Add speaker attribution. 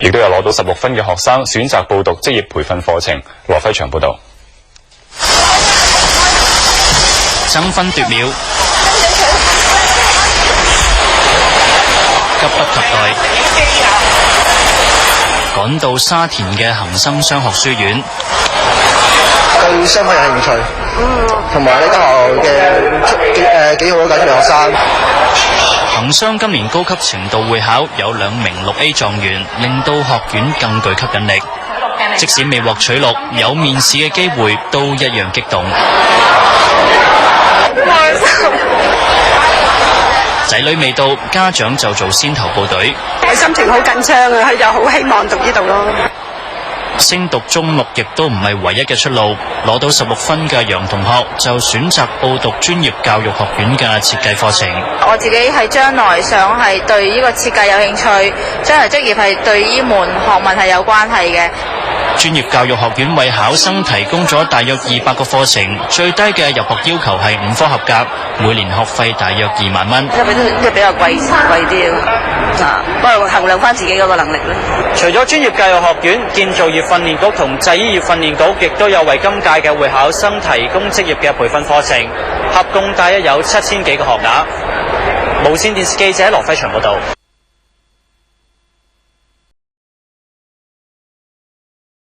Speaker 1: 亦都有攞到16分嘅學生選擇報讀職業培訓課程。羅輝祥報導。
Speaker 2: 爭分奪秒，急不及待，趕到沙田嘅恒生商學書院。
Speaker 3: 對商科有興趣，同埋呢間學校嘅幾好嘅教學生。
Speaker 2: 恒商今年高級程度會考有2名6A 狀元，令到學院更具吸引力。即使未獲取錄，有面試嘅機會都一樣激動。仔女未到，家長就做先頭部隊。
Speaker 4: 心情好緊張啊，佢就好希望讀呢度咯。
Speaker 2: 升讀中6亦都唔係唯一嘅出路，攞到16分嘅楊同學就選擇報讀專業教育學院嘅設計課程。
Speaker 5: 我自己係將來想係對呢個設計有興趣，將來職業係對呢門學問係有關係嘅。
Speaker 2: 專業教育學院為考生提供咗大約200個課程，最低嘅入學要求係5科合格，每年學費大約2萬蚊。
Speaker 4: 因為都比較貴啲啊，不過衡量翻自己嗰個能力咧。
Speaker 6: 除咗專業教育學院，建造業訓練局同製衣業訓練局亦都有為今屆嘅會考生提供職業嘅培訓課程，合共大約有7000幾個學額。無線電視記者羅輝祥報道。